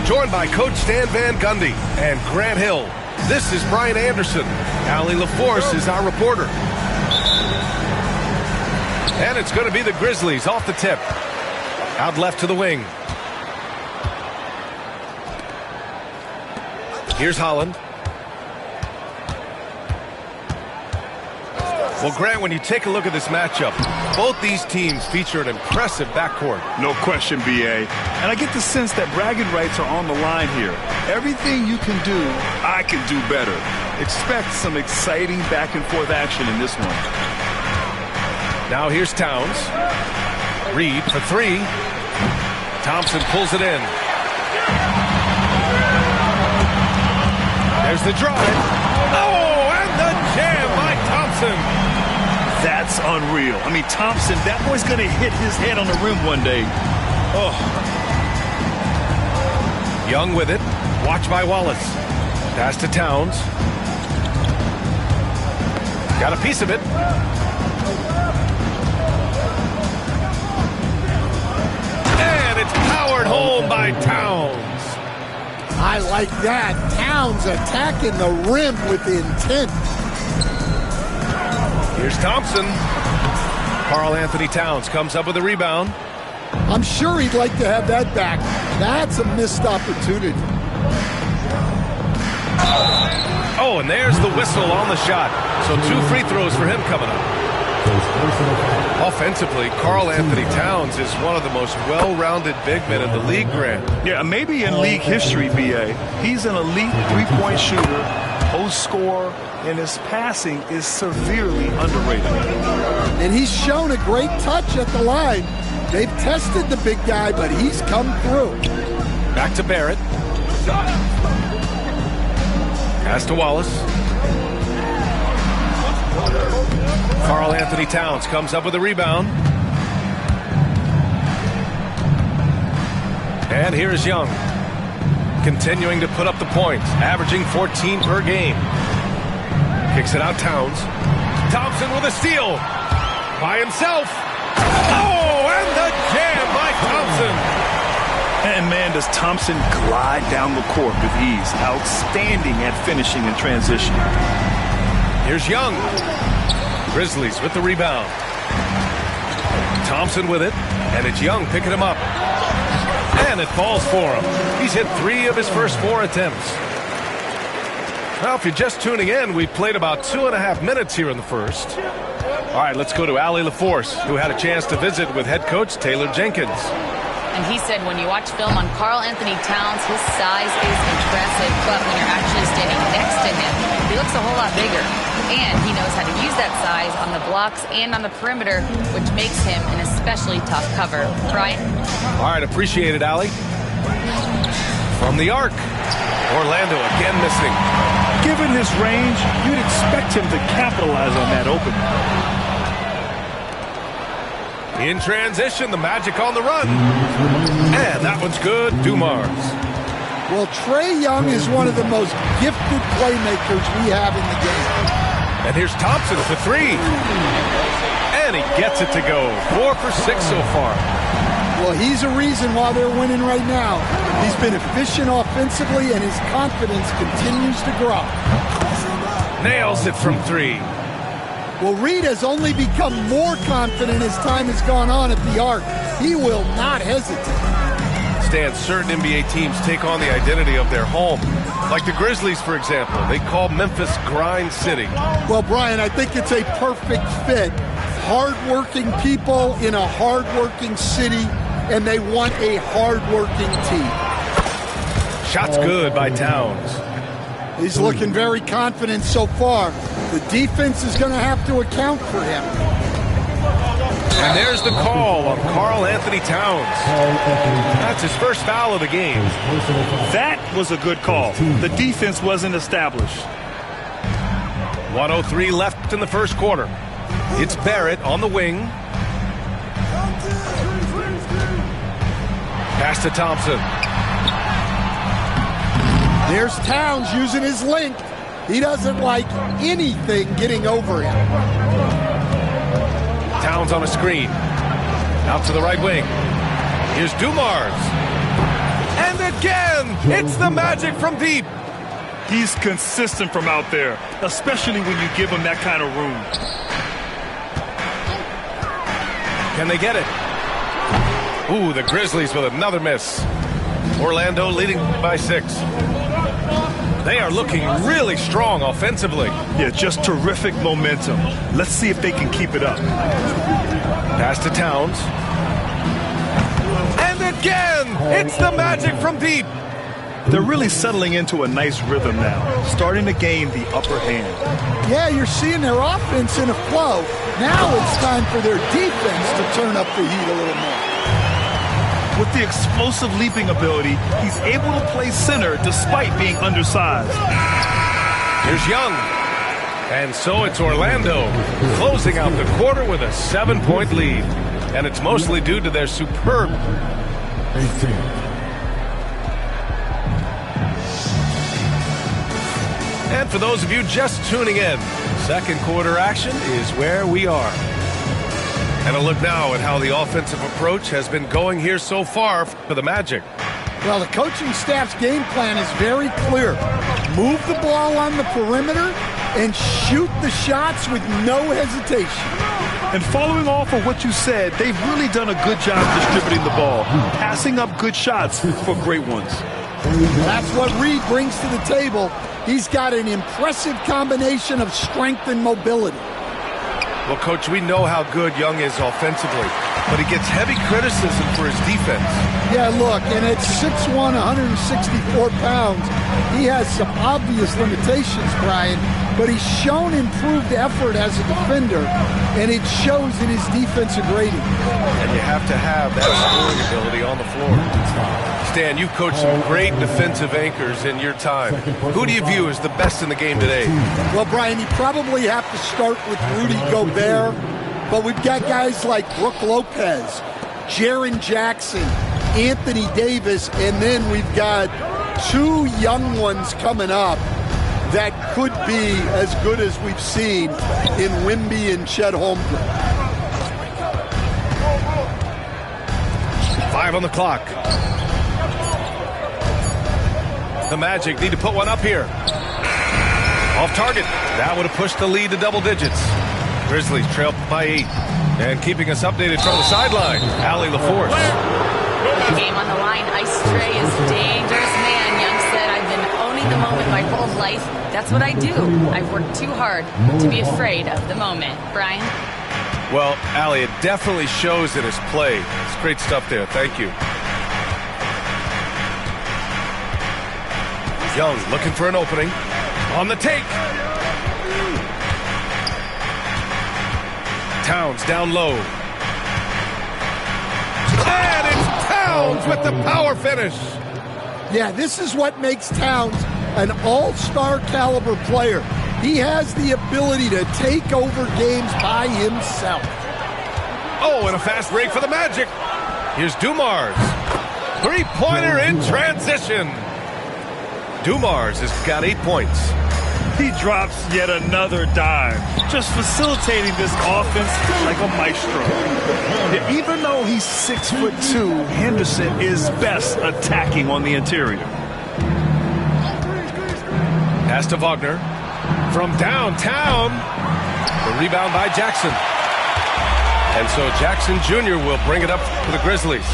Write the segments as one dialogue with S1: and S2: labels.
S1: Joined by Coach Stan Van Gundy and Grant Hill, this is Brian Anderson. Allie LaForce is our reporter. And it's going to be the Grizzlies off the tip. Out left to the wing. Here's Holland. Well, Grant, when you take a look at this matchup, both these teams feature an impressive backcourt.
S2: No question, B.A. And I get the sense that bragging rights are on the line here. Everything you can do, I can do better. Expect some exciting back-and-forth action in this one.
S1: Now here's Towns. Reed for three. Thompson pulls it in. There's the drive. Oh, and the jam by Thompson.
S2: That's unreal. I mean, Thompson, that boy's going to hit his head on the rim one day. Oh.
S1: Young with it. Watch by Wallace. Pass to Towns. Got a piece of it. And it's powered home by Towns.
S3: I like that. Towns attacking the rim with intent.
S1: Here's Thompson. Karl-Anthony Towns comes up with a rebound.
S3: I'm sure he'd like to have that back. That's a missed opportunity.
S1: Oh, and there's the whistle on the shot. So 2 free throws for him coming up. Offensively, Karl-Anthony Towns is one of the most well-rounded big men in the league, Grant.
S2: Yeah, maybe in league history, B.A. He's an elite three-point shooter, post scorer, and his passing is severely underrated.
S3: And he's shown a great touch at the line. They've tested the big guy, but he's come through.
S1: Back to Barrett. Pass to Wallace. Karl-Anthony Towns comes up with a rebound. And here's Young. Continuing to put up the points, averaging 14 per game. Kicks it out, Towns. Thompson with a steal. By himself. Oh, and the jam by Thompson.
S2: And man, does Thompson glide down the court with ease. Outstanding at finishing in transition.
S1: Here's Young. Grizzlies with the rebound. Thompson with it, and it's Young picking him up. And it falls for him. He's hit 3 of his first 4 attempts. Now, if you're just tuning in, we played about 2.5 minutes here in the first. All right, let's go to Allie LaForce, who had a chance to visit with head coach Taylor Jenkins.
S4: And he said when you watch film on Karl-Anthony Towns, his size is impressive, but when you're actually standing next to him, he looks a whole lot bigger. And he knows how to use that size on the blocks and on the perimeter, which makes him an especially tough cover. Brian?
S1: All right, appreciate it, Allie. From the arc, Orlando again missing.
S2: Given his range, you'd expect him to capitalize on that opening.
S1: In transition, the Magic on the run. And that one's good, Dumars.
S3: Well, Trae Young is one of the most gifted playmakers we have in the game.
S1: And here's Thompson for 3. And he gets it to go. 4 for 6 so far.
S3: Well, he's a reason why they're winning right now. He's been efficient offensively, and his confidence continues to grow.
S1: Nails it from 3.
S3: Well, Reed has only become more confident as time has gone on at the arc. He will not hesitate.
S1: Stan, certain NBA teams take on the identity of their home. Like the Grizzlies, for example. They call Memphis Grind City.
S3: Well, Brian, I think it's a perfect fit. Hard-working people in a hard-working city, and they want a hard-working team.
S1: Shot's good by Towns.
S3: He's looking very confident so far. The defense is going to have to account for him.
S1: And there's the call on Karl Anthony Towns. That's his first foul of the game.
S2: That was a good call. The defense wasn't established.
S1: 1:03 left in the first quarter. It's Barrett on the wing. Pass to Thompson.
S3: There's Towns using his length. He doesn't like anything getting over him.
S1: Towns on a screen. Out to the right wing. Here's Dumars. And again, it's the Magic from deep.
S2: He's consistent from out there, especially when you give him that kind of room.
S1: Can they get it? Ooh, the Grizzlies with another miss. Orlando leading by 6. They are looking really strong offensively.
S2: Yeah, just terrific momentum. Let's see if they can keep it up.
S1: Pass to Towns. And again, it's the Magic from deep.
S2: They're really settling into a nice rhythm now, starting to gain the upper hand.
S3: Yeah, you're seeing their offense in a flow. Now it's time for their defense to turn up the heat a little more.
S2: With the explosive leaping ability, he's able to play center despite being undersized.
S1: Here's Young. And so it's Orlando closing out the quarter with a 7-point lead. And it's mostly due to their superb.
S5: 18.
S1: And for those of you just tuning in, second quarter action is where we are. And a look now at how the offensive approach has been going here so far for the Magic.
S3: Well, the coaching staff's game plan is very clear. Move the ball on the perimeter and shoot the shots with no hesitation.
S2: And following off of what you said, they've really done a good job distributing the ball, passing up good shots for great ones.
S3: That's what Reed brings to the table. He's got an impressive combination of strength and mobility.
S1: Well, Coach, we know how good Young is offensively, but he gets heavy criticism for his defense.
S3: Yeah, look, and at 6'1", 164 pounds, he has some obvious limitations, Brian, but he's shown improved effort as a defender, and it shows in his defensive rating.
S1: And you have to have that scoring ability on the floor. Stan, you've coached some great defensive anchors in your time. Who do you view as the best in the game today?
S3: Well, Brian, you probably have to start with Rudy Gobert, but we've got guys like Brook Lopez, Jaren Jackson, Anthony Davis, and then we've got 2 young ones coming up that could be as good as we've seen in Wemby and Chet Holmgren.
S1: 5 on the clock. The Magic need to put one up here. Off target. That would have pushed the lead to double digits. Grizzlies trail by 8. And keeping us updated from the sideline, Allie LaForce.
S4: Game on the line. Ice tray is dangerous, man. Young said, I've been owning the moment my whole life. That's what I do. I've worked too hard to be afraid of the moment. Brian?
S1: Well, Allie, it definitely shows in his play. It's great stuff there. Thank you. Young looking for an opening. On the take. Towns down low. And it's Towns with the power finish.
S3: Yeah, this is what makes Towns an all-star caliber player. He has the ability to take over games by himself.
S1: Oh, and a fast break for the Magic. Here's Dumars. Three-pointer in transition. Dumars has got 8 points.
S2: He drops yet another dime, just facilitating this offense like a maestro. Yeah, even though he's 6'2", Henderson is best attacking on the interior.
S1: Pass to Wagner. From downtown. The rebound by Jackson. And so Jackson Jr. will bring it up for the Grizzlies.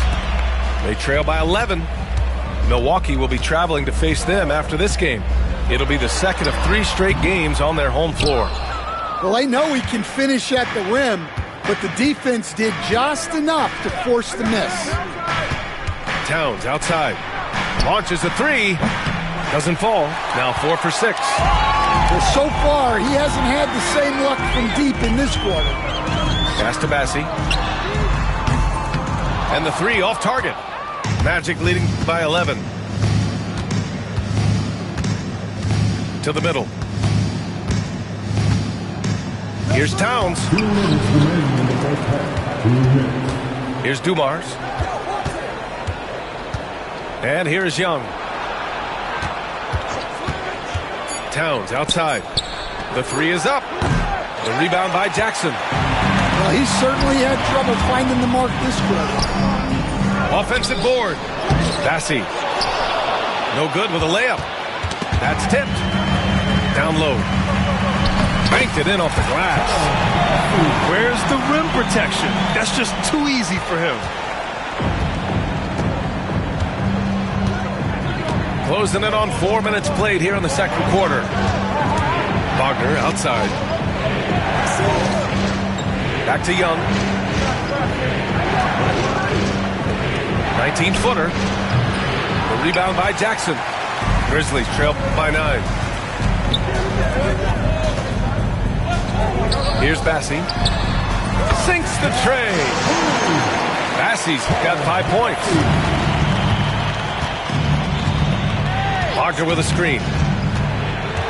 S1: They trail by 11. Milwaukee will be traveling to face them after this game. It'll be the second of 3 straight games on their home floor.
S3: Well, they know he can finish at the rim, but the defense did just enough to force the miss.
S1: Towns outside. Launches a 3. Doesn't fall. Now 4 for 6.
S3: Well, so far, he hasn't had the same luck from deep in this quarter.
S1: Pass to Bassi. And the three off target. Magic leading by 11. To the middle. Here's Towns. Here's Dumars. And here's Young. Towns outside. The three is up. The rebound by Jackson.
S3: Well, he certainly had trouble finding the mark this quarter.
S1: Offensive board. Bassi. No good with a layup. That's tipped. Down low. Banked it in off the glass.
S2: Where's the rim protection? That's just too easy for him.
S1: Closing it on 4 minutes played here in the second quarter. Wagner outside. Back to Young. 19-footer. The rebound by Jackson. Grizzlies trail by 9. Here's Bassi. Sinks the tray. Bassi's got 5 points. Wagner with a screen.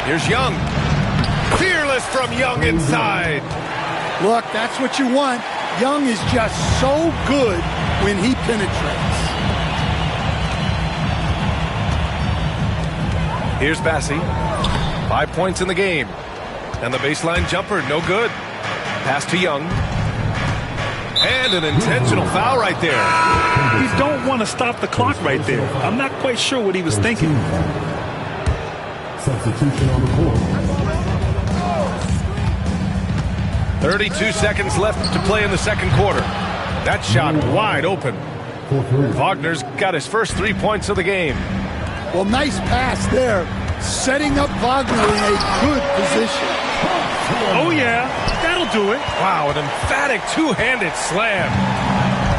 S1: Here's Young. Fearless from Young inside.
S3: Look, that's what you want. Young is just so good when he penetrates.
S1: Here's Bassi. 5 points in the game. And the baseline jumper, no good. Pass to Young. And an intentional foul right there.
S2: You don't want to stop the clock right there. I'm not quite sure what he was thinking.
S5: Substitution on the court.
S1: 32 seconds left to play in the second quarter. That shot wide open. Wagner's got his first 3 points of the game.
S3: Well, nice pass there. Setting up Wagner in a good position.
S2: Oh, yeah. That'll do it.
S1: Wow, an emphatic two-handed slam.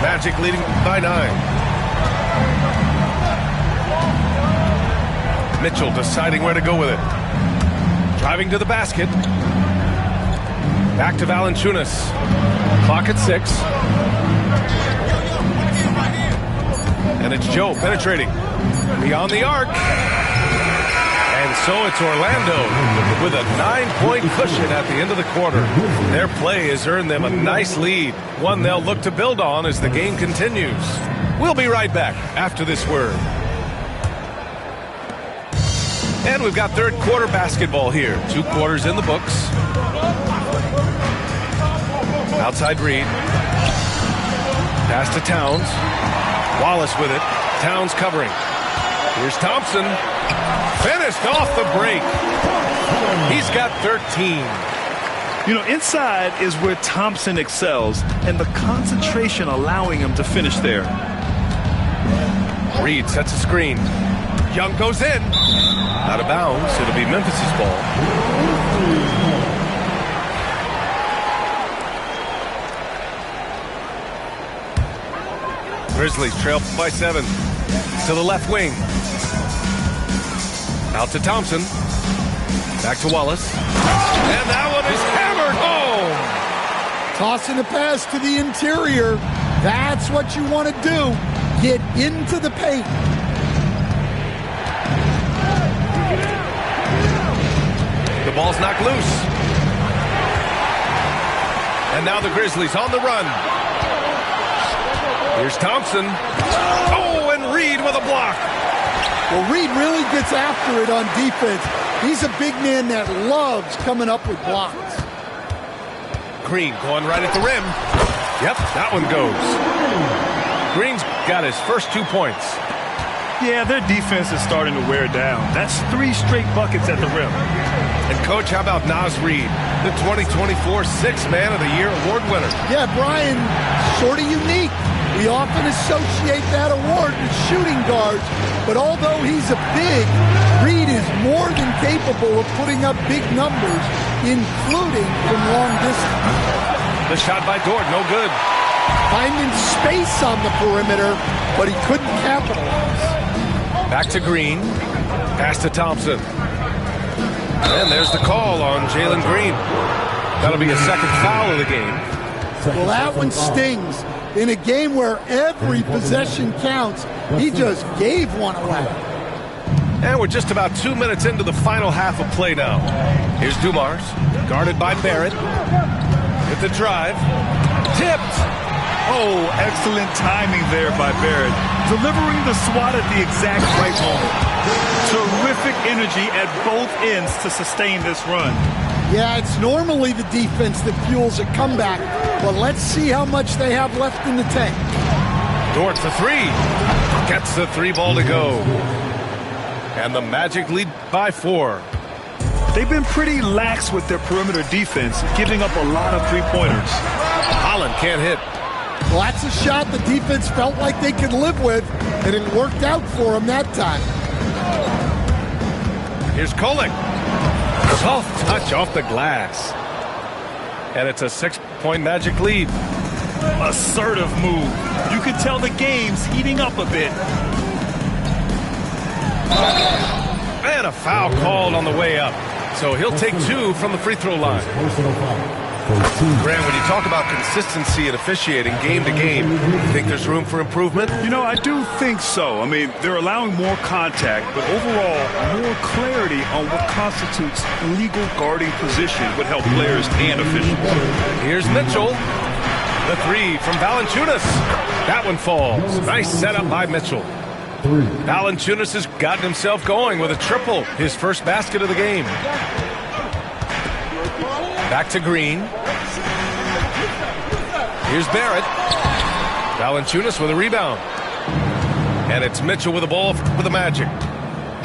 S1: Magic leading by 9. Mitchell deciding where to go with it. Driving to the basket. Back to Valanciunas. Clock at 6. And it's Joe penetrating. Beyond the arc. And so it's Orlando with a 9-point cushion at the end of the quarter. Their play has earned them a nice lead, one they'll look to build on as the game continues. We'll be right back after this word. And we've got third quarter basketball here. 2 quarters in the books. Outside Reed. Pass to Towns. Wallace with it. Towns covering. Here's Thompson. Finished off the break. He's got 13.
S2: You know, inside is where Thompson excels, and the concentration allowing him to finish there.
S1: Reed sets a screen. Young goes in. Out of bounds. It'll be Memphis's ball. Grizzlies trail by 7. To the left wing. Out to Thompson. Back to Wallace. And that one is hammered home.
S3: Tossing the pass to the interior. That's what you want to do. Get into the paint.
S1: The ball's knocked loose. And now the Grizzlies on the run. Here's Thompson. Oh, and Reed with a block.
S3: Well, Reed really gets after it on defense. He's a big man that loves coming up with blocks.
S1: Green going right at the rim. Yep, that one goes. Green's got his first 2 points.
S2: Yeah, their defense is starting to wear down. That's 3 straight buckets at the rim.
S1: And, Coach, how about Naz Reid, the 2024 Sixth Man of the Year award winner?
S3: Yeah, Brian, sort of unique. We often associate that award with shooting guards, but although he's a big, Reed is more than capable of putting up big numbers, including from long distance.
S1: The shot by Dort, no good.
S3: Finding space on the perimeter, but he couldn't capitalize.
S1: Back to Green. Pass to Thompson. And there's the call on Jalen Green. That'll be a second foul of the game.
S3: Well, that one stings. In a game where every possession counts, he just gave one away.
S1: And we're just about 2 minutes into the final half of play now. Here's Dumars, guarded by Barrett. With the drive, tipped.
S2: Oh, excellent timing there by Barrett. Delivering the swat at the exact right moment. Terrific energy at both ends to sustain this run.
S3: Yeah, it's normally the defense that fuels a comeback, but let's see how much they have left in the tank.
S1: Dort for three. Gets the three ball to go. And the Magic lead by 4.
S2: They've been pretty lax with their perimeter defense, giving up a lot of three-pointers.
S1: Holland can't hit.
S3: Well, that's a shot the defense felt like they could live with, and it worked out for them that time.
S1: Here's Kolek. Soft touch off the glass. And it's a 6-point Magic lead.
S2: Assertive move. You can tell the game's heating up a bit.
S1: And a foul called on the way up. So he'll take 2 from the free throw line. Grant, when you talk about consistency and officiating game to game, you think there's room for improvement?
S2: You know, I do think so. I mean, they're allowing more contact, but overall, more clarity on what constitutes legal guarding position would help players and officials.
S1: Here's Mitchell. The three from Valanciunas. That one falls. Nice setup by Mitchell. Valanciunas has gotten himself going with a triple, his first basket of the game. Back to Green. Here's Barrett. Valanciunas with a rebound. And it's Mitchell with the ball for the Magic.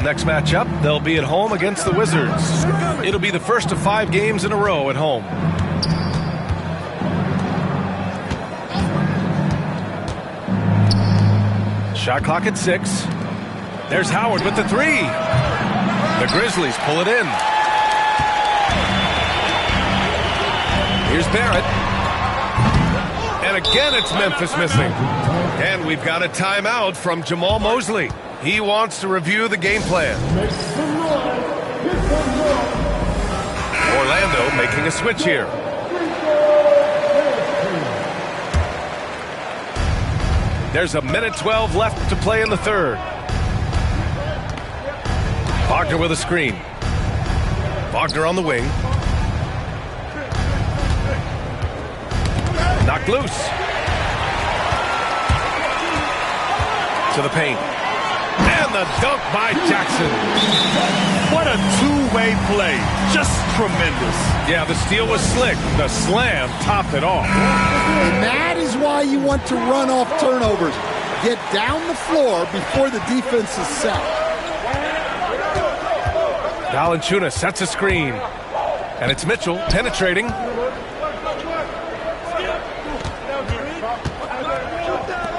S1: Next matchup, they'll be at home against the Wizards. It'll be the first of 5 games in a row at home. Shot clock at 6. There's Howard with the three. The Grizzlies pull it in. Here's Barrett. And again it's Memphis missing. And we've got a timeout from Jamal Mosley. He wants to review the game plan. Orlando making a switch here. There's a minute 12 left to play in the third. Wagner with a screen. Wagner on the wing. Knocked loose. To the paint. And the dunk by Jackson.
S2: What a two-way play. Just tremendous.
S1: Yeah, the steal was slick. The slam topped it off.
S3: And that is why you want to run off turnovers. Get down the floor before the defense is set.
S1: Valanciunas sets a screen. And it's Mitchell penetrating.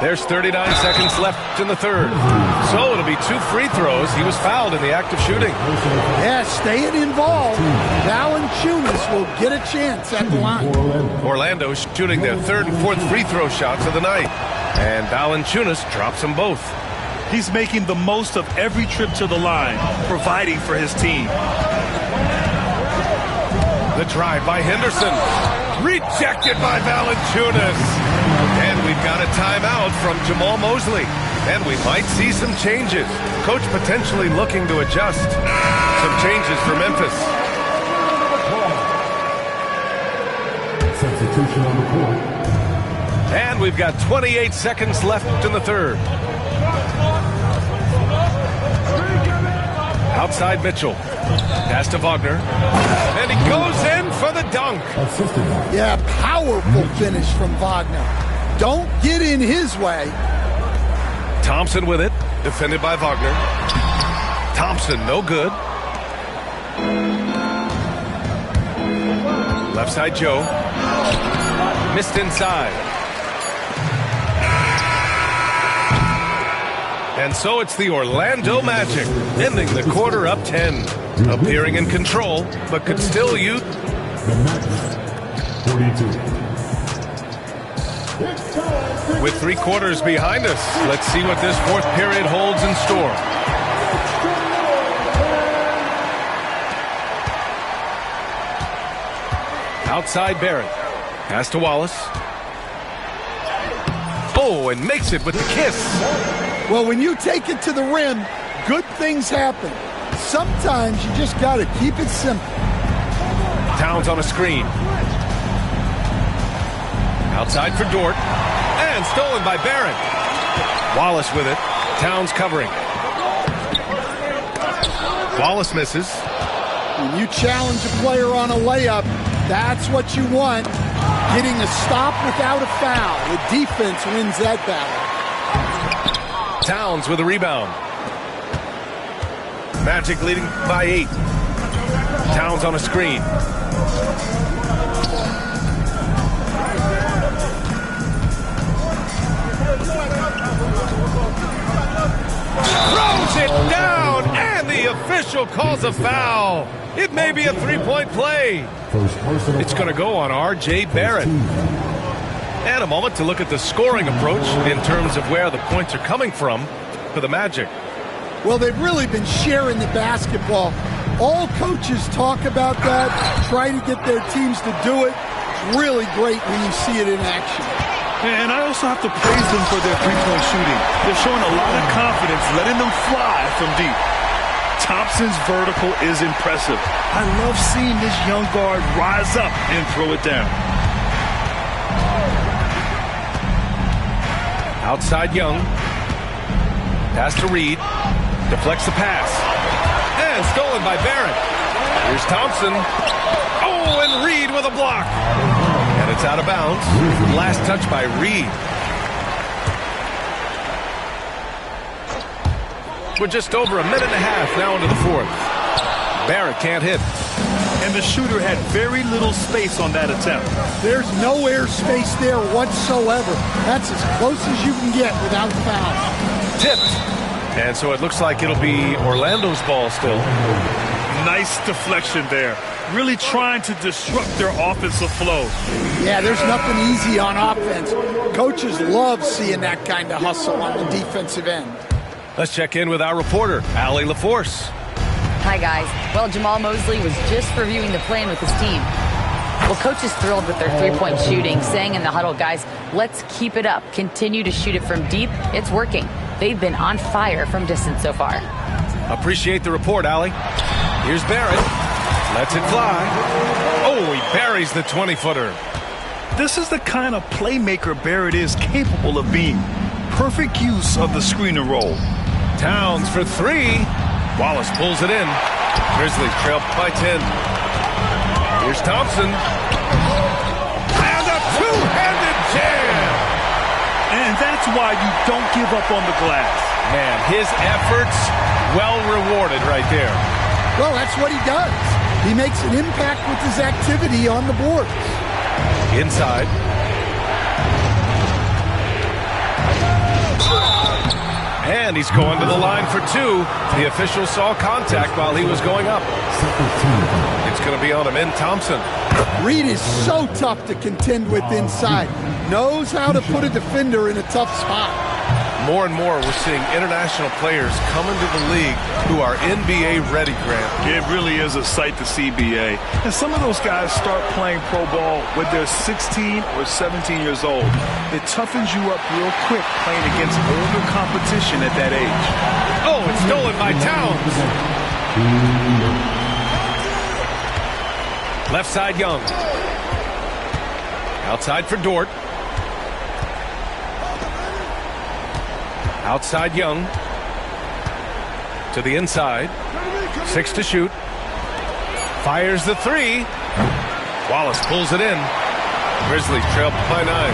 S1: There's 39 seconds left in the third. So it'll be 2 free throws. He was fouled in the act of shooting.
S3: Yeah, staying involved. Valanciunas will get a chance at the line.
S1: Orlando shooting their 3rd and 4th free throw shots of the night. And Valanciunas drops them both.
S2: He's making the most of every trip to the line, providing for his team.
S1: The drive by Henderson. Rejected by Valanciunas. And we've got a timeout from Jamal Mosley. And we might see some changes. Coach potentially looking to adjust. Some changes for Memphis.
S5: Substitution on the court.
S1: And we've got 28 seconds left in the third. Outside Mitchell. Pass to Wagner. And he goes in for the dunk.
S3: Yeah, powerful finish from Wagner. Don't get in his way.
S1: Thompson with it. Defended by Wagner. Thompson, no good. Left side Joe. Missed inside. And so it's the Orlando Magic, ending the quarter up 10. Appearing in control, but could still use...
S5: The Magic, 42.
S1: With 3 quarters behind us, let's see what this 4th period holds in store. Outside Barrett. Pass to Wallace. Oh, and makes it with the kiss.
S3: Well, when you take it to the rim, good things happen. Sometimes you just got to keep it simple.
S1: Towns on a screen. Outside for Dort. And stolen by Barrett. Wallace with it. Towns covering. Wallace misses.
S3: When you challenge a player on a layup, that's what you want. Getting a stop without a foul. The defense wins that battle.
S1: Towns with a rebound. Magic leading by 8. Towns on a screen. Throws it down, and the official calls a foul. It may be a three-point play. It's going to go on R.J. Barrett. And a moment to look at the scoring approach in terms of where the points are coming from for the Magic.
S3: Well, they've really been sharing the basketball. All coaches talk about that, try to get their teams to do it. It's really great when you see it in action.
S2: And I also have to praise them for their three-point shooting. They're showing a lot of confidence, letting them fly from deep. Thompson's vertical is impressive. I love seeing this young guard rise up and throw it down.
S1: Outside Young. Pass to Reed. Deflects the pass. And stolen by Barrett. Here's Thompson. Oh, and Reed with a block. And it's out of bounds. Last touch by Reed. We're just over a minute and a half now into the fourth. Barrett can't hit.
S2: And the shooter had very little space on that attempt.
S3: There's no air space there whatsoever. That's as close as you can get without foul.
S1: Tipped. And so it looks like it'll be Orlando's ball still.
S2: Nice deflection there. Really trying to disrupt their offensive flow.
S3: Yeah, there's nothing easy on offense. Coaches love seeing that kind of hustle on the defensive end.
S1: Let's check in with our reporter, Allie LaForce.
S4: Hi, guys. Well, Jamal Mosley was just reviewing the plan with his team. Well, coach is thrilled with their three-point shooting, saying in the huddle, guys, let's keep it up. Continue to shoot it from deep. It's working. They've been on fire from distance so far.
S1: Appreciate the report, Allie. Here's Barrett. Lets it fly. Oh, he buries the 20-footer.
S2: This is the kind of playmaker Barrett is capable of being. Perfect use of the screen and roll.
S1: Towns for 3. Wallace pulls it in. Grizzlies trail by 10. Here's Thompson. And a two-handed jam.
S2: And that's why you don't give up on the glass.
S1: Man, his efforts well rewarded right there.
S3: Well, that's what he does. He makes an impact with his activity on the boards.
S1: Inside. And he's going to the line for 2. The official saw contact while he was going up. It's going to be on him in Thompson.
S3: Reed is so tough to contend with inside. Knows how to put a defender in a tough spot.
S1: More and more, we're seeing international players come into the league who are NBA ready, Grant.
S2: It really is a sight to see, BA. And some of those guys start playing pro ball when they're 16 or 17 years old. It toughens you up real quick playing against older competition at that age.
S1: Oh, it's stolen by Towns. Left side, Young. Outside for Dort. Outside Young. To the inside. 6 to shoot. Fires the 3. Wallace pulls it in. Grizzlies trail by 9.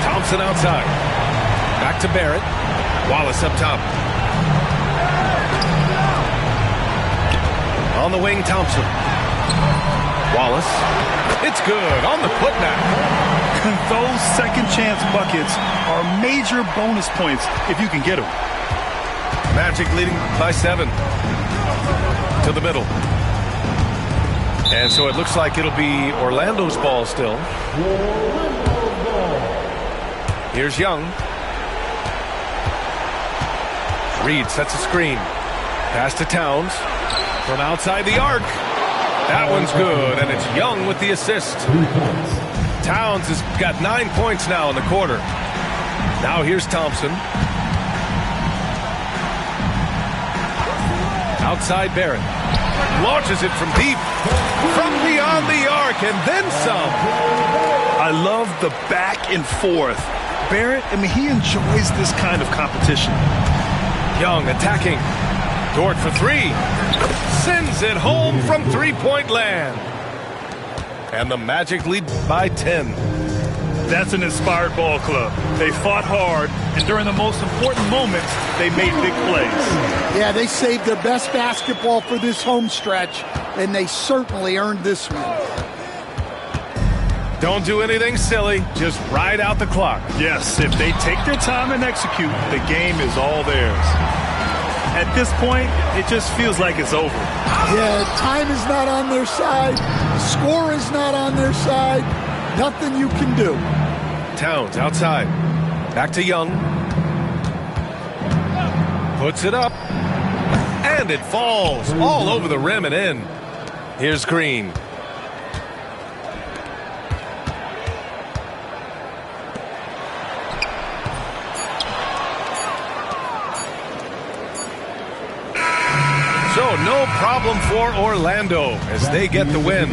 S1: Thompson outside. Back to Barrett. Wallace up top. On the wing, Thompson. Wallace. It's good on the putback.
S2: Those second chance buckets are major bonus points if you can get them.
S1: Magic leading by 7. To the middle. And so it looks like it'll be Orlando's ball still. Here's Young. Reed sets a screen. Pass to Towns. From outside the arc. That one's good, and it's Young with the assist. Towns has got 9 points now in the quarter. Now here's Thompson. Outside Barrett. Launches it from deep. From beyond the arc and then some.
S2: I love the back and forth. Barrett, I mean, he enjoys this kind of competition.
S1: Young attacking. Dort for three. Sends it home from three-point land. And the Magic lead by 10.
S2: That's an inspired ball club. They fought hard, and during the most important moments, they made big plays.
S3: Yeah, they saved their best basketball for this home stretch, and they certainly earned this one.
S1: Don't do anything silly. Just ride out the clock.
S2: Yes, if they take their time and execute, the game is all theirs. At this point, it just feels like it's over.
S3: Yeah, time is not on their side. The score is not on their side. Nothing you can do.
S1: Towns outside. Back to Young. Puts it up. And it falls all over the rim and in. Here's Green. So no problem for Orlando as they get the win.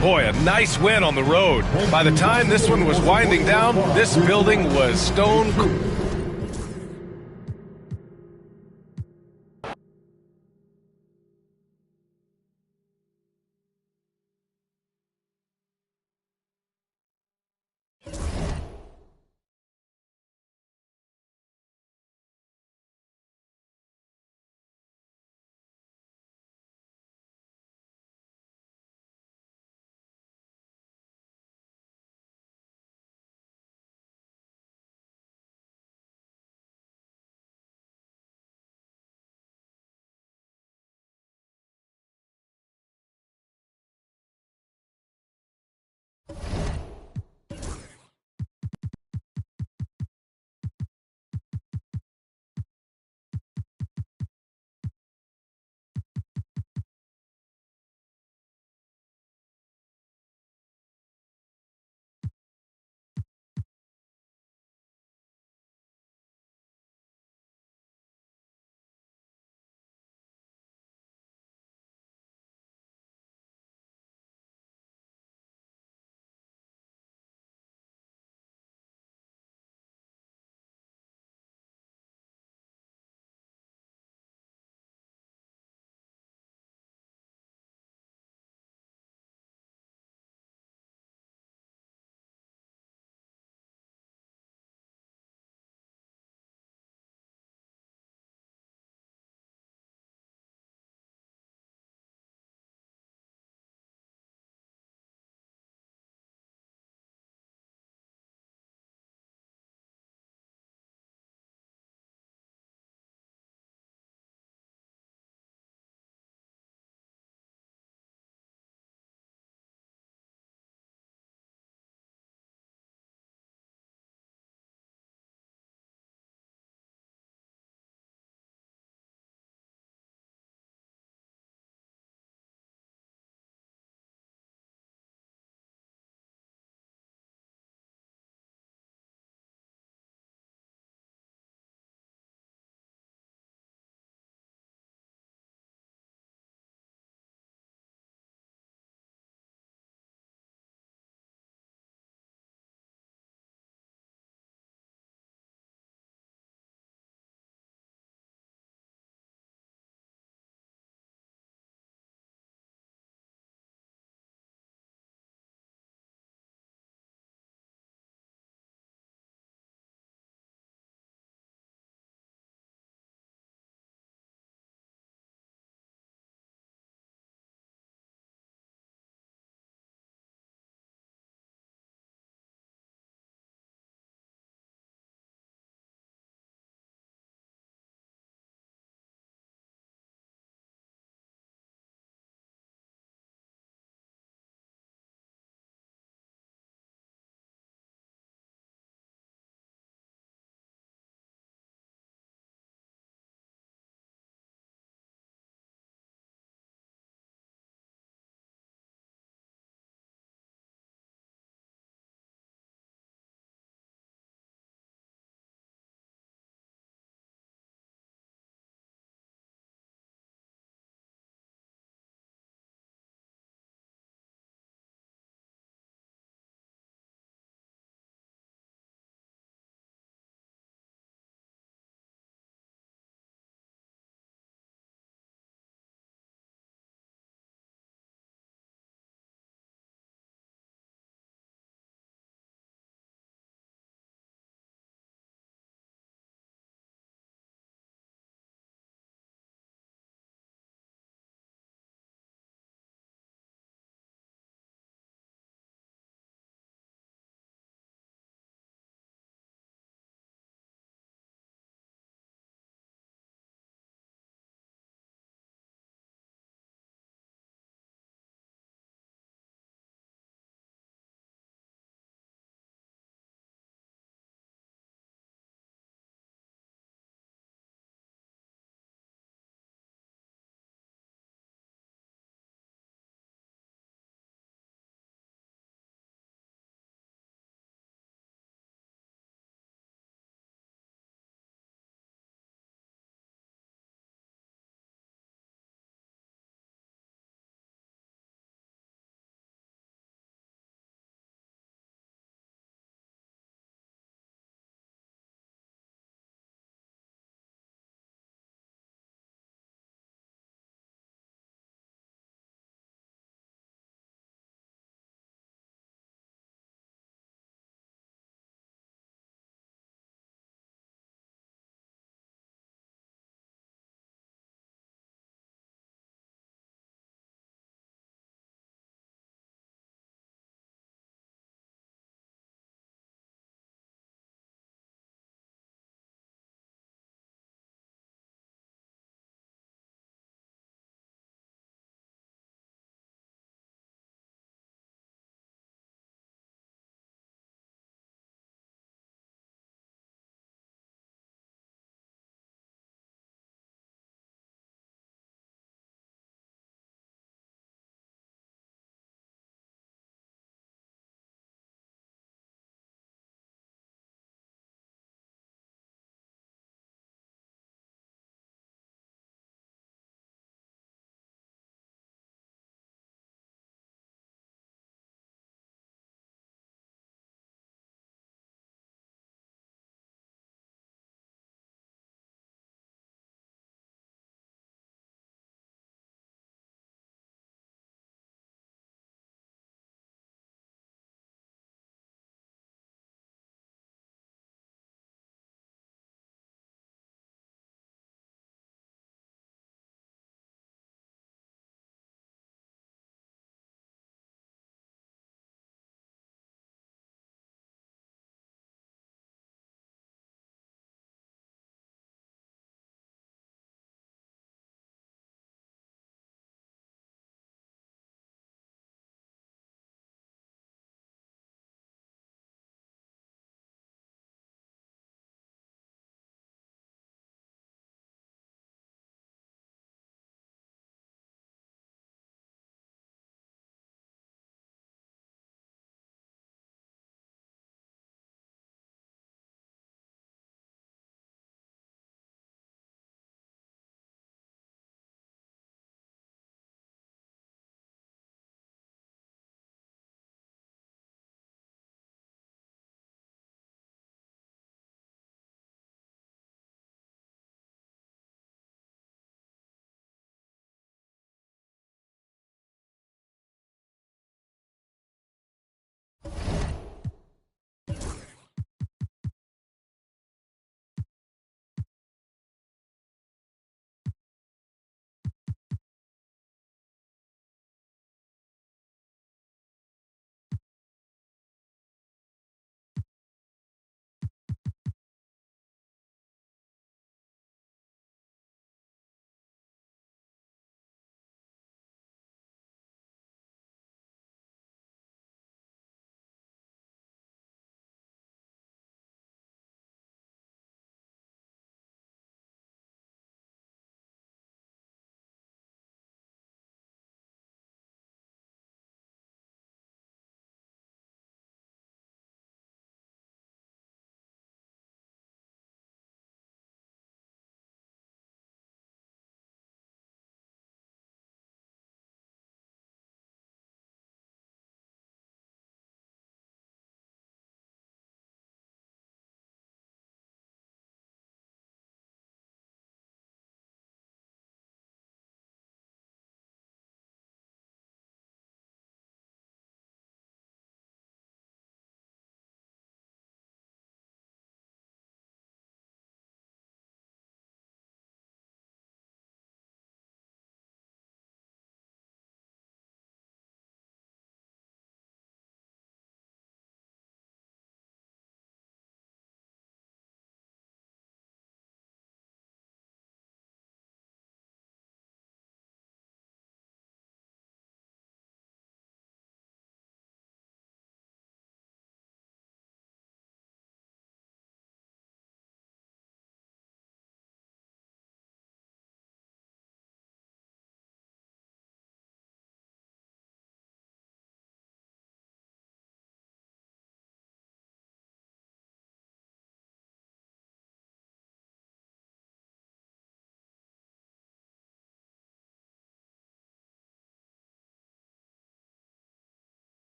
S1: Boy, a nice win on the road. By the time this one was winding down, this building was stone cold.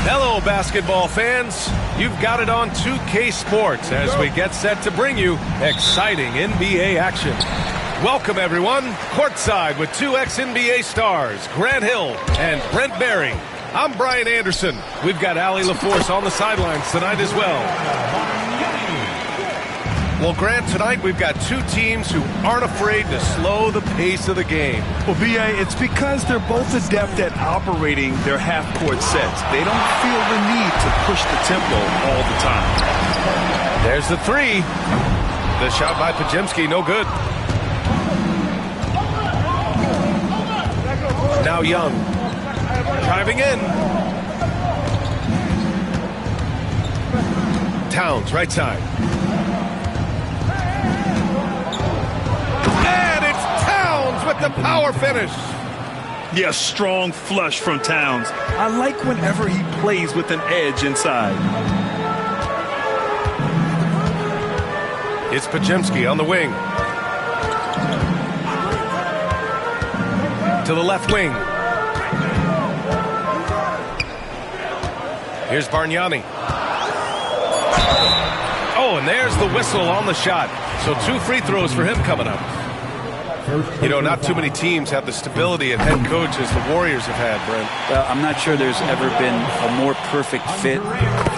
S1: Hello, basketball fans. You've got it on 2K Sports as we get set to bring you exciting NBA action. Welcome, everyone, courtside with two ex-NBA stars, Grant Hill and Brent Berry. I'm Brian Anderson. We've got Allie LaForce on the sidelines tonight as well. Well, Grant, tonight we've got two teams who aren't afraid to slow the pace of the game.
S2: Well, B.A., it's because they're both adept at operating their half-court sets. They don't feel the need to push the tempo all the time.
S1: There's the three. The shot by Podziemski, no good. Now Young. Driving in. Towns, right side. And it's Towns with the power finish.
S2: Yes, strong flush from Towns. I like whenever he plays with an edge inside.
S1: It's Podziemski on the wing. To the left wing. Here's Bargnani. Oh, and there's the whistle on the shot. So 2 free throws for him coming up. You know, not too many teams have the stability and head coach as the Warriors have had, Brent.
S6: Well, I'm not sure there's ever been a more perfect fit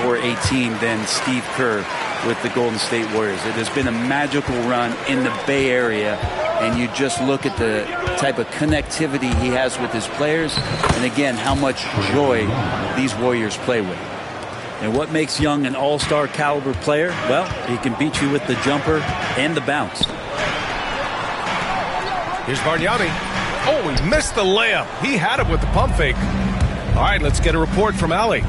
S6: for a team than Steve Kerr with the Golden State Warriors. It has been a magical run in the Bay Area, and you just look at the type of connectivity he has with his players, and again, how much joy these Warriors play with. And what makes Young an all-star caliber player? Well, he can beat you with the jumper and the bounce.
S1: Here's Bargnani. Oh, he missed the layup. He had it with the pump fake. All right, let's get a report from Allie.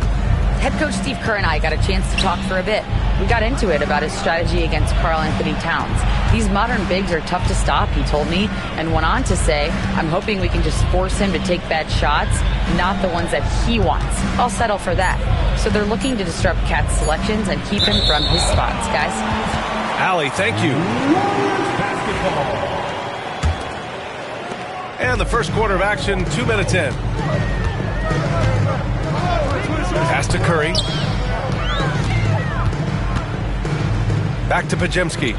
S4: Head coach Steve Kerr and I got a chance to talk for a bit. We got into it about his strategy against Karl-Anthony Towns. These modern bigs are tough to stop, he told me, and went on to say, I'm hoping we can just force him to take bad shots, not the ones that he wants. I'll settle for that. So they're looking to disrupt Cat's selections and keep him from his spots, guys.
S1: Allie, thank you. And the first quarter of action, 2 minutes in. Pass to Curry. Back to Podziemski.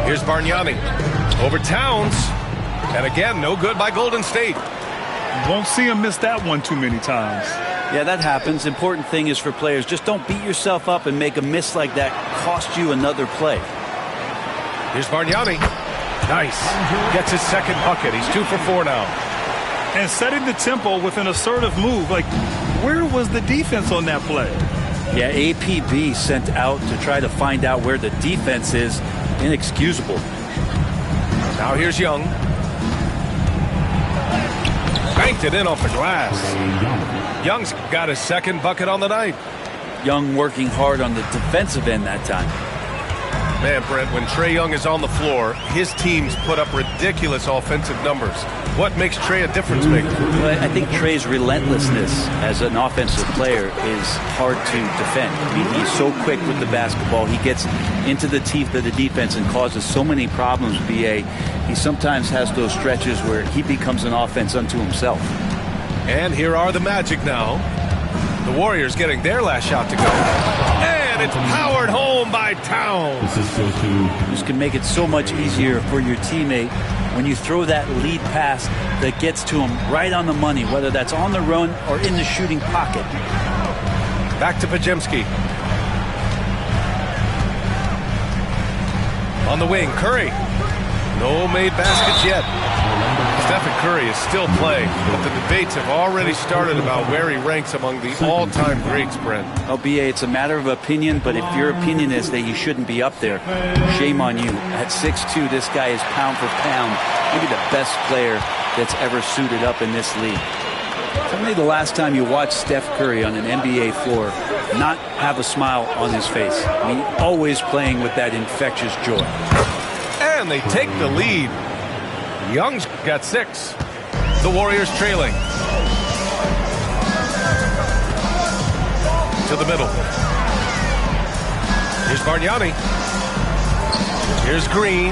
S1: Here's Bargnani. Over Towns. And again, no good by Golden State.
S2: Won't see him miss that one too many times.
S6: Yeah, that happens. Important thing is for players, just don't beat yourself up and make a miss like that cost you another play.
S1: Here's Bargnani. Nice. Gets his second bucket. He's 2 for 4 now.
S2: And setting the tempo with an assertive move. Like, where was the defense on that play?
S6: Yeah, APB sent out to try to find out where the defense is. Inexcusable.
S1: Now here's Young. Banked it in off the glass. Young's got his second bucket on the night.
S6: Young working hard on the defensive end that time.
S1: Man, Brent, when Trae Young is on the floor, his teams put up ridiculous offensive numbers. What makes Trae a difference maker?
S6: Well, I think Trae's relentlessness as an offensive player is hard to defend. I mean, he's so quick with the basketball. He gets into the teeth of the defense and causes so many problems, BA. He sometimes has those stretches where he becomes an offense unto himself.
S1: And here are the Magic now. The Warriors getting their last shot to go. And it's powered home by Towns.
S6: This can make it so much easier for your teammate when you throw that lead pass that gets to him right on the money, whether that's on the run or in the shooting pocket.
S1: Back to Pajemski. On the wing, Curry. No made baskets yet. Stephen Curry is still playing, but the debates have already started about where he ranks among the all-time greats, Brent.
S6: Oh, BA, it's a matter of opinion, but if your opinion is that he shouldn't be up there, shame on you. At 6'2", this guy is pound for pound, maybe the best player that's ever suited up in this league. Tell me the last time you watched Steph Curry on an NBA floor not have a smile on his face. I mean, always playing with that infectious joy.
S1: And they take the lead. Young's got 6. The Warriors trailing. To the middle. Here's Bargnani. Here's Green.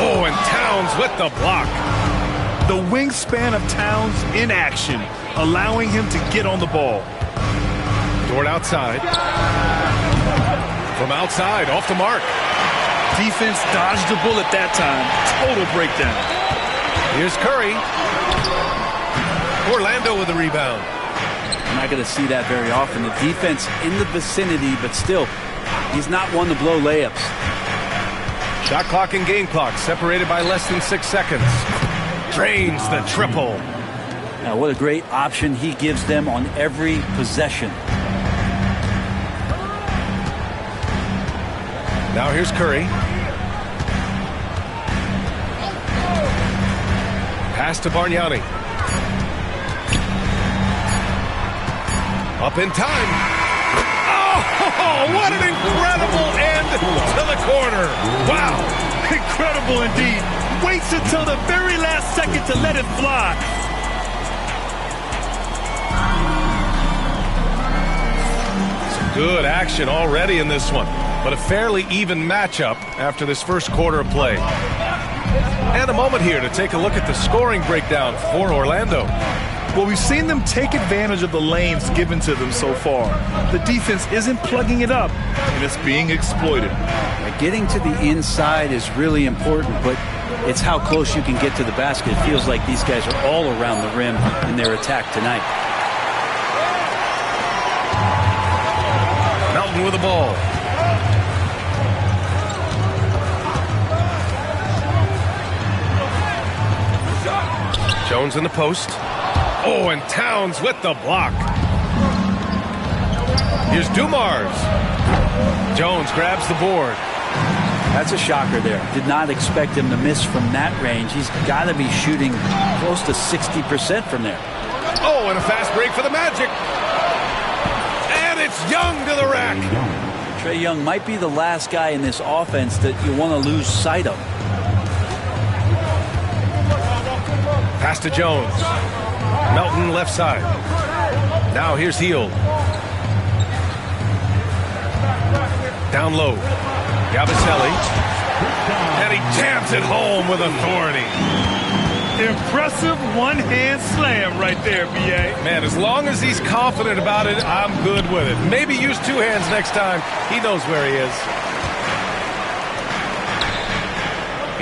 S1: Oh, and Towns with the block.
S2: The wingspan of Towns in action, allowing him to get on the ball.
S1: Dort outside. From outside, off the mark.
S2: Defense dodged the bullet that time. Total breakdown.
S1: Here's Curry. Orlando with the rebound.
S6: I'm not going to see that very often. The defense in the vicinity, but still, he's not one to blow layups.
S1: Shot clock and game clock separated by less than 6 seconds. Drains the triple.
S6: Now, what a great option he gives them on every possession.
S1: Now here's Curry. Pass to Bargnani. Up in time. Oh, what an incredible end to the corner.
S2: Wow, incredible indeed. Waits until the very last second to let it fly.
S1: Some good action already in this one, but a fairly even matchup after this first quarter of play. And a moment here to take a look at the scoring breakdown for Orlando.
S2: Well, we've seen them take advantage of the lanes given to them so far. The defense isn't plugging it up, and it's being exploited.
S6: Getting to the inside is really important, but it's how close you can get to the basket. It feels like these guys are all around the rim in their attack tonight.
S1: Melton with the ball. Jones in the post. Oh, and Towns with the block. Here's Dumars. Jones grabs the board.
S6: That's a shocker there. Did not expect him to miss from that range. He's got to be shooting close to 60% from there.
S1: Oh, and a fast break for the Magic. And it's Young to the rack.
S6: Trae Young might be the last guy in this offense that you want to lose sight of.
S1: Pass to Jones. Melton left side. Now here's Hield. Down low. Yabusele. And he jams it home with authority.
S2: Impressive one-hand slam right there, B.A.
S1: Man, as long as he's confident about it, I'm good with it. Maybe use 2 hands next time. He knows where he is.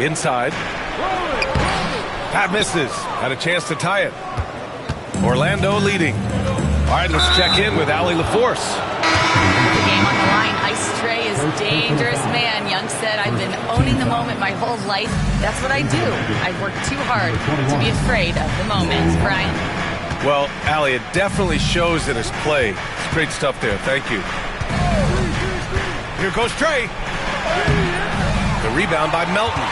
S1: Inside. Pat misses. Had a chance to tie it. Orlando leading. All right, let's check in with Allie LaForce.
S4: The game on the line. Ice Trae is a dangerous man. Young said, I've been owning the moment my whole life. That's what I do. I work too hard to be afraid of the moment. Brian?
S1: Well, Allie, it definitely shows in his play. It's great stuff there. Thank you. Here goes Trae. The rebound by Melton.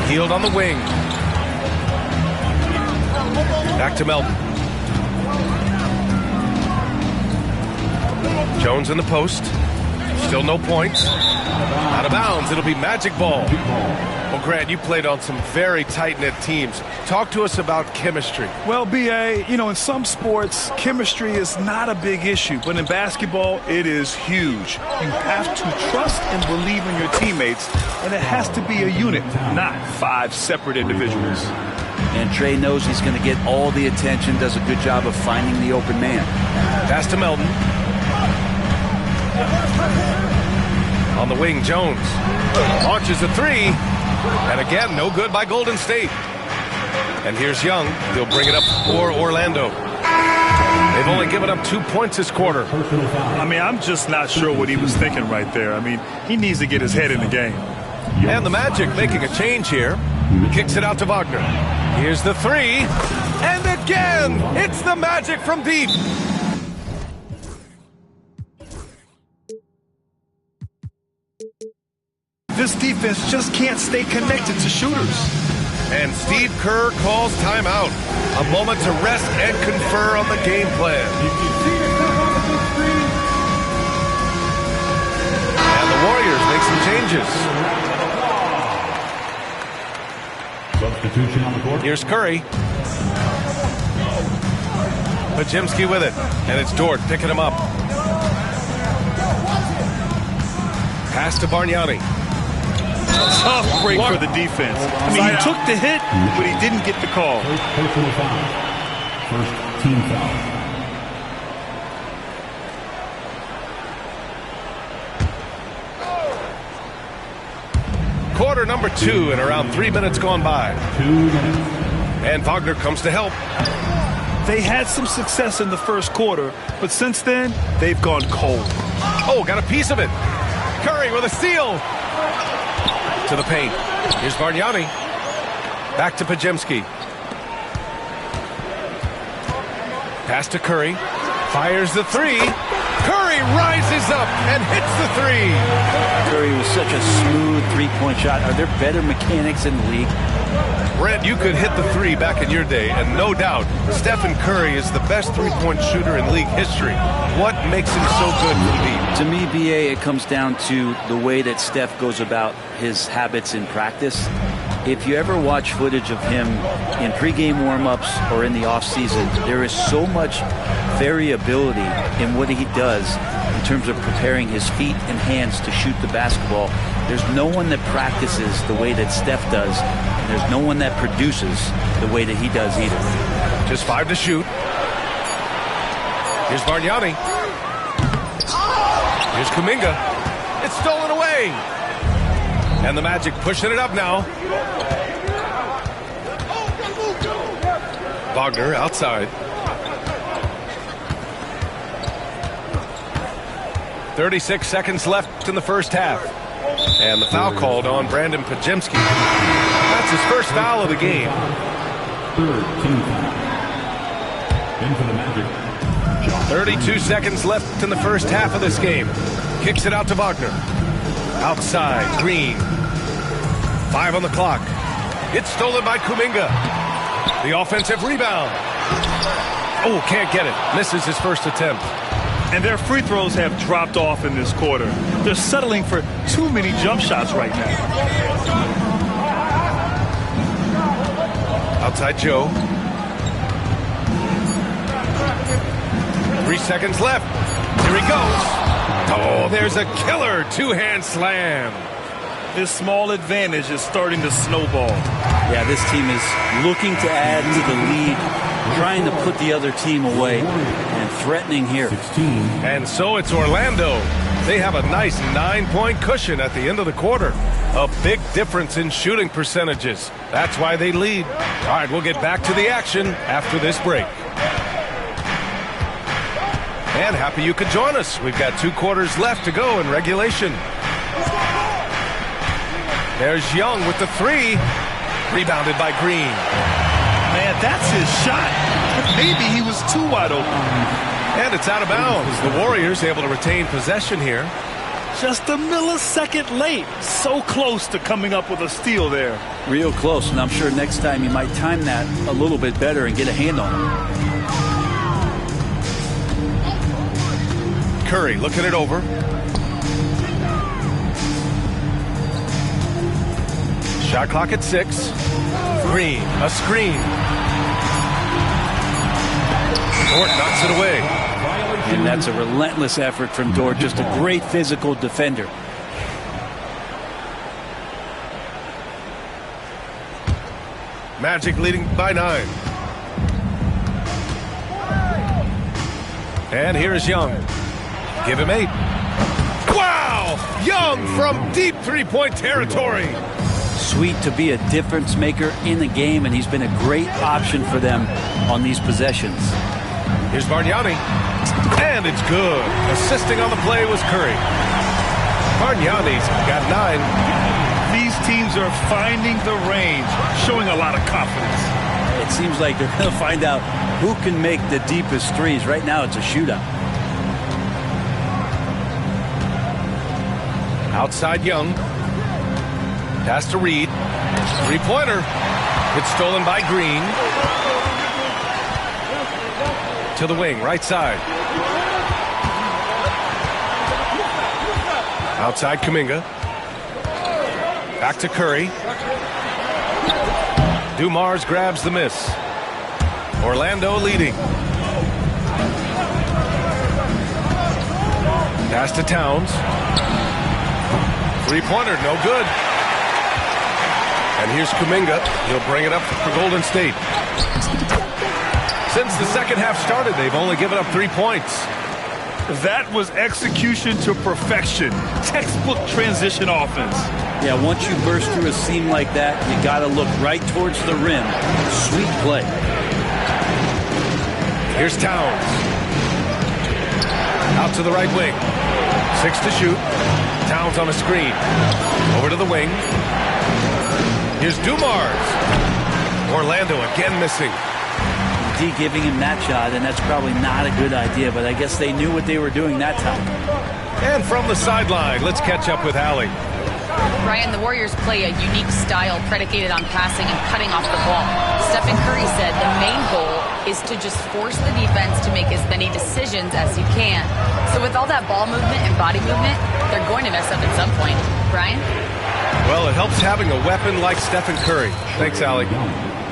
S1: Hield on the wing. Back to Melton. Jones in the post. Still no points. Out of bounds. It'll be magic ball. Well, Grant, you played on some very tight-knit teams. Talk to us about chemistry.
S2: Well, B.A., in some sports, chemistry is not a big issue. But in basketball, it is huge. You have to trust and believe in your teammates, and it has to be a unit, not 5 separate individuals.
S6: And Trey knows he's going to get all the attention, does a good job of finding the open man.
S1: Pass to Melton. On the wing, Jones launches a 3. And again, no good by Golden State. And here's Young. He'll bring it up for Orlando. They've only given up 2 points this quarter.
S2: I'm just not sure what he was thinking right there. He needs to get his head in the game.
S1: And the Magic making a change here. Kicks it out to Wagner. Here's the 3. And again, it's the Magic from deep.
S2: This defense just can't stay connected to shooters.
S1: And Steve Kerr calls timeout. A moment to rest and confer on the game plan. And the Warriors make some changes.
S5: Substitution on the court.
S1: Here's Curry. Pajemski with it. And it's Dort picking him up. Pass to Bargnani.
S2: Tough break for the defense. He took the hit, but he didn't get the call.
S5: First personal foul. First team foul.
S1: Quarter number 2 and around 3 minutes gone by.
S5: 2 minutes.
S1: And Wagner comes to help.
S2: They had some success in the first quarter, but since then, they've gone cold.
S1: Oh, got a piece of it. Curry with a steal. To the paint. Here's Bargnani. Back to Pajemski. Pass to Curry. Fires the 3. Curry rises up and hits the 3.
S6: Curry was such a smooth three-point shot. Are there better mechanics in the league?
S1: Brent, you could hit the 3 back in your day, and no doubt, Stephen Curry is the best three-point shooter in league history. What makes him so good from deep?
S6: To me, BA, it comes down to the way that Steph goes about his habits in practice. If you ever watch footage of him in pregame warm-ups or in the offseason, there is so much variability in what he does in terms of preparing his feet and hands to shoot the basketball. There's no one that practices the way that Steph does, and there's no one that produces the way that he does either.
S1: Just 5 to shoot. Here's Bargnani. Here's Kuminga. It's stolen away. And the Magic pushing it up now. Wagner outside. 36 seconds left in the first half. And the foul called on Brandon Pajemski. That's his first foul of the game.
S5: Third team foul. In for the Magic.
S1: 32 seconds left in the first half of this game. Kicks it out to Wagner. Outside, Green. 5 on the clock. It's stolen by Kuminga. The offensive rebound. Oh, can't get it. Misses his first attempt.
S2: And their free throws have dropped off in this quarter. They're settling for too many jump shots right now.
S1: Outside Joe. 3 seconds left. Here he goes. Oh, there's a killer two-hand slam.
S2: This small advantage is starting to snowball.
S6: Yeah, this team is looking to add to the lead, trying to put the other team away, and threatening here.
S5: 16.
S1: And so it's Orlando. They have a nice 9-point cushion at the end of the quarter. A big difference in shooting percentages. That's why they lead. All right, we'll get back to the action after this break. And happy you could join us. We've got 2 quarters left to go in regulation. There's Young with the 3. Rebounded by Green.
S2: Man, that's his shot. Maybe he was too wide open.
S1: And it's out of bounds. The Warriors able to retain possession here.
S2: Just a millisecond late. So close to coming up with a steal there.
S6: Real close, and I'm sure next time you might time that a little bit better and get a hand on him.
S1: Curry looking it over. Shot clock at 6. Green, a screen. Dort knocks it away.
S6: And that's a relentless effort from Dort, just a great physical defender.
S1: Magic leading by 9. And here is Young. Give him 8. Wow! Young from deep three-point territory.
S6: Sweet to be a difference maker in the game, and he's been a great option for them on these possessions.
S1: Here's Bargnani. And it's good. Assisting on the play was Curry. Bargnani's got 9.
S2: These teams are finding the range, showing a lot of confidence.
S6: It seems like they're going to find out who can make the deepest threes. Right now, it's a shootout.
S1: Outside Young. Pass to Reed. Three-pointer. It's stolen by Green. To the wing, right side. Outside Kuminga. Back to Curry. Dumars grabs the miss. Orlando leading. Pass to Towns. Three-pointer, no good. And here's Kuminga. He'll bring it up for Golden State. Since the second half started, they've only given up 3 points.
S2: That was execution to perfection. Textbook transition offense.
S6: Yeah, once you burst through a seam like that, you got to look right towards the rim. Sweet play.
S1: Here's Towns. Out to the right wing. 6 to shoot. Towns on a screen. Over to the wing. Here's Dumars. Orlando again missing.
S6: D giving him that shot, and that's probably not a good idea, but I guess they knew what they were doing that time.
S1: And from the sideline, let's catch up with Allie.
S4: Ryan, the Warriors play a unique style predicated on passing and cutting off the ball. Stephen Curry said the main goal is to just force the defense to make as many decisions as you can. So with all that ball movement and body movement, they're going to mess up at some point. Brian?
S1: Well, it helps having a weapon like Stephen Curry. Thanks, Allie.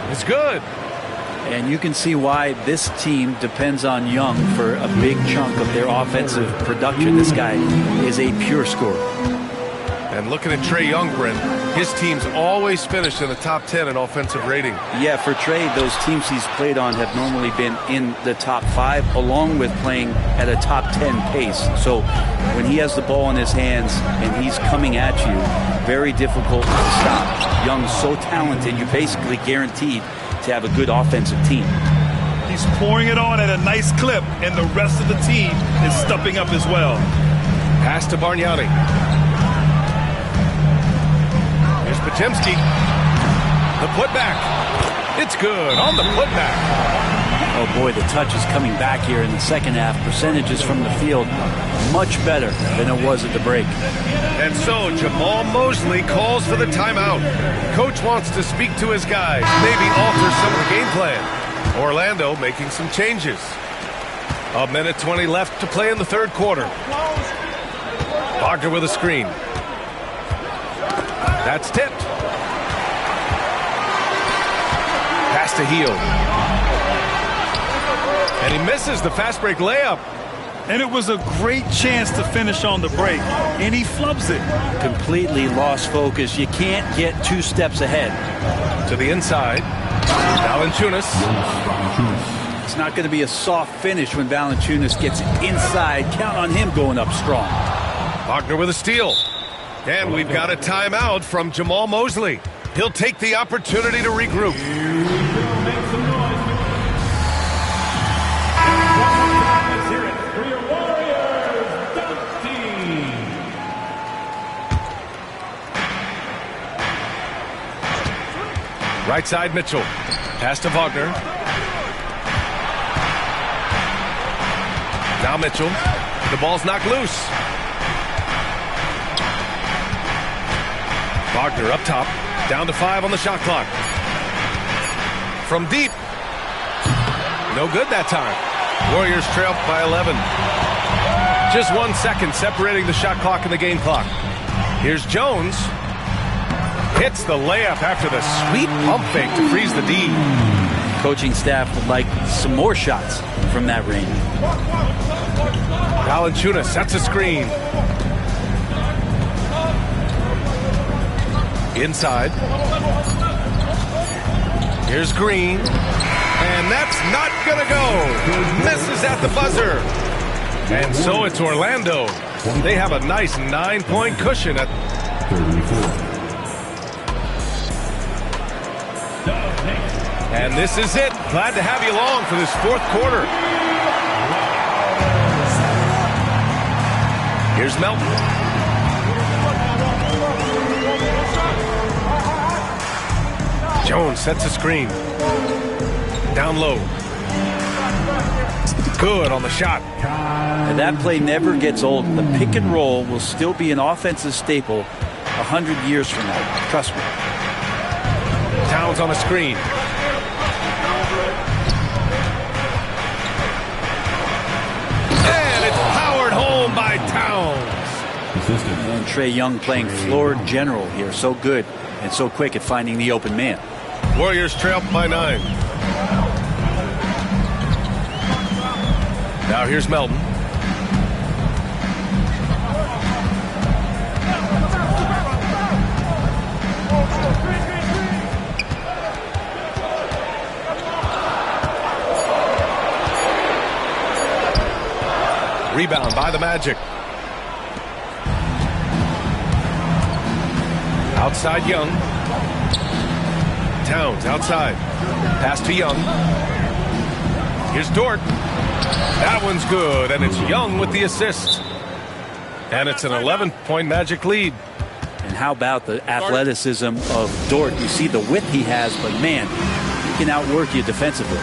S1: It's good.
S6: And you can see why this team depends on Young for a big chunk of their offensive production. This guy is a pure scorer.
S1: And looking at Trae Young, Brent, his team's always finished in the top 10 in offensive rating.
S6: Yeah, for Trae, those teams he's played on have normally been in the top 5, along with playing at a top 10 pace. So when he has the ball in his hands and he's coming at you, very difficult to stop. Young's so talented, you're basically guaranteed to have a good offensive team.
S2: He's pouring it on at a nice clip, and the rest of the team is stepping up as well.
S1: Pass to Bargnani. Here's Podziemski. The putback. It's good on the putback.
S6: Oh boy, the touch is coming back here in the second half. Percentages from the field much better than it was at the break.
S1: And so Jamal Mosley calls for the timeout. Coach wants to speak to his guys, maybe alter some of the game plan. Orlando making some changes. 1:20 left to play in the third quarter. Wagner with a screen. That's tipped. Pass to Hield. And he misses the fast break layup.
S2: And it was a great chance to finish on the break, and he flubs it.
S6: Completely lost focus. You can't get 2 steps ahead.
S1: To the inside. Valanciunas.
S6: It's not going to be a soft finish when Valanciunas gets inside. Count on him going up strong.
S1: Wagner with a steal. And we've got a timeout from Jamal Mosley. He'll take the opportunity to regroup. Right side Mitchell. Pass to Wagner. Now Mitchell. The ball's knocked loose. Wagner up top. Down to 5 on the shot clock. From deep. No good that time. Warriors trail by 11. Just 1 second separating the shot clock and the game clock. Here's Jones. Hits the layup after the sweet pump fake to freeze the D.
S6: Coaching staff would like some more shots from that range.
S1: Valanciunas sets a screen. Inside. Here's Green. And that's not going to go. Misses at the buzzer. And so it's Orlando. They have a nice 9-point cushion at
S5: 34.
S1: And this is it. Glad to have you along for this fourth quarter. Here's Melton. Jones sets a screen. Down low. Good on the shot.
S6: And that play never gets old. The pick and roll will still be an offensive staple 100 years from now. Trust me.
S1: Towns on a screen. And it's powered home by Towns.
S6: And Trae Young playing floor general here. So good and so quick at finding the open man.
S1: Warriors trail by 9. Now here's Melton. Rebound by the Magic. Outside Young. Towns outside. Pass to Young. Here's Dort. That one's good, and it's Young with the assist. And it's an 11-point Magic lead.
S6: And how about the athleticism of Dort? You see the width he has, but man, he can outwork you defensively.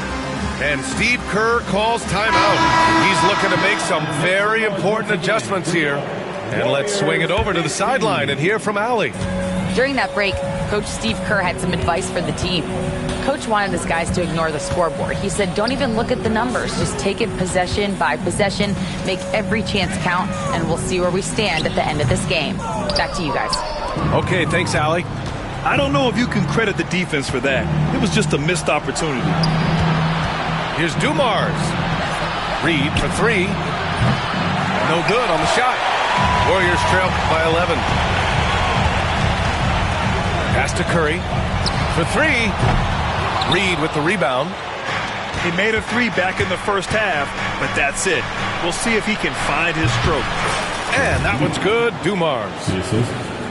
S1: And Steve Kerr calls timeout. He's looking to make some very important adjustments here. And let's swing it over to the sideline and hear from Allie.
S4: During that break, Coach Steve Kerr had some advice for the team. Coach wanted his guys to ignore the scoreboard. He said, don't even look at the numbers. Just take it possession by possession, make every chance count, and we'll see where we stand at the end of this game. Back to you guys.
S1: Okay, thanks, Allie.
S2: I don't know if you can credit the defense for that. It was just a missed opportunity.
S1: Here's Dumars. Reed for 3. No good on the shot. Warriors trail by 11. Pass to Curry for 3. Reed with the rebound.
S2: He made a 3 back in the first half, but that's it. We'll see if he can find his stroke.
S1: And that one's good. Dumars.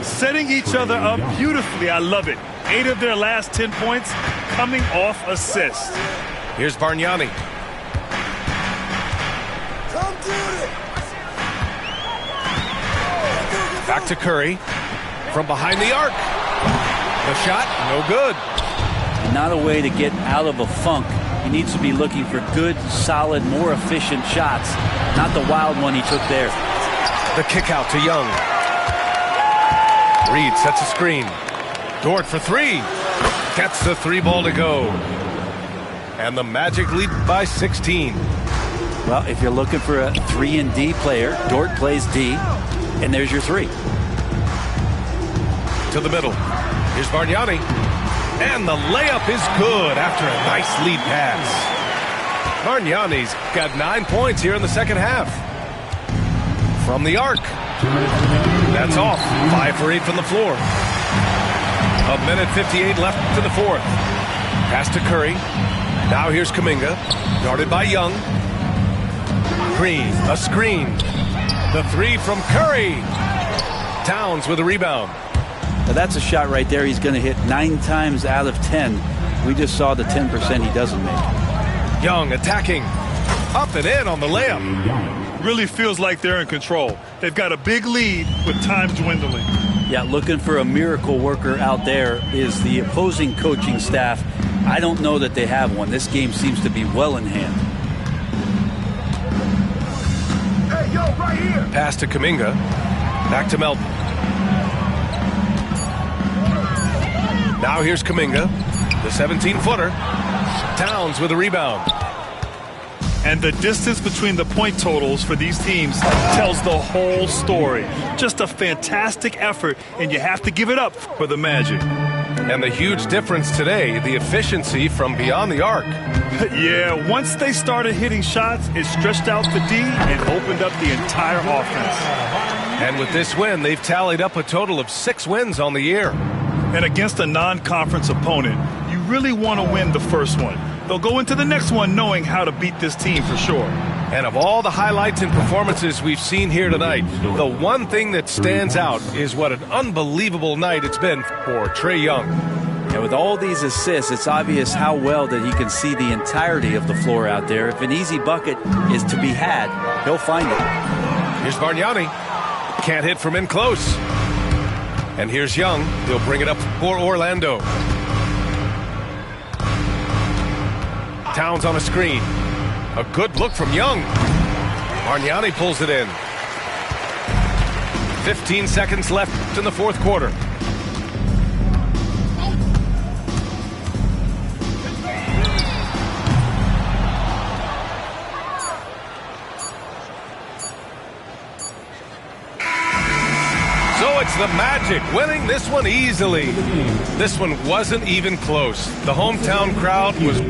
S2: Setting each other up beautifully. I love it. 8 of their last 10 points coming off assists.
S1: Here's Bargnani. Back to Curry. From behind the arc. The shot, no good.
S6: Not a way to get out of a funk. He needs to be looking for good, solid, more efficient shots. Not the wild one he took there.
S1: The kick out to Young. Reed sets a screen. Dort for 3. Gets the 3 ball to go. And the Magic lead by 16.
S6: Well, if you're looking for a 3 and D player, Dort plays D, and there's your 3.
S1: To the middle. Here's Bargnani. And the layup is good after a nice lead pass. Bargnani's got 9 points here in the second half. From the arc. That's off. 5 for 8 from the floor. 1:58 left to the fourth. Pass to Curry. Now here's Kuminga. Guarded by Young. Green, a screen. The 3 from Curry. Towns with a rebound.
S6: Now that's a shot right there he's going to hit 9 times out of 10. We just saw the 10% he doesn't make.
S1: Young attacking. Up and in on the layup.
S2: Really feels like they're in control. They've got a big lead with time dwindling.
S6: Yeah, looking for a miracle worker out there is the opposing coaching staff. I don't know that they have one. This game seems to be well in hand.
S2: Hey, yo, right here.
S1: Pass to Kuminga. Back to Melton. Now here's Kuminga. The 17-footer. Towns with a rebound.
S2: And the distance between the point totals for these teams tells the whole story. Just a fantastic effort, and you have to give it up for the Magic.
S1: And the huge difference today, the efficiency from beyond the arc.
S2: Yeah, once they started hitting shots, it stretched out the D and opened up the entire offense.
S1: And with this win, they've tallied up a total of 6 wins on the year.
S2: And against a non-conference opponent, you really want to win the first one. They'll go into the next one knowing how to beat this team for sure.
S1: And of all the highlights and performances we've seen here tonight, the one thing that stands out is what an unbelievable night it's been for Trae Young.
S6: And with all these assists, it's obvious how well that he can see the entirety of the floor out there. If an easy bucket is to be had, he'll find it.
S1: Here's Bargnani. Can't hit from in close. And here's Young. He'll bring it up for Orlando. Towns on a screen. A good look from Young. Bargnani pulls it in. 15 seconds left in the fourth quarter. So it's the Magic winning this one easily. This one wasn't even close. The hometown crowd was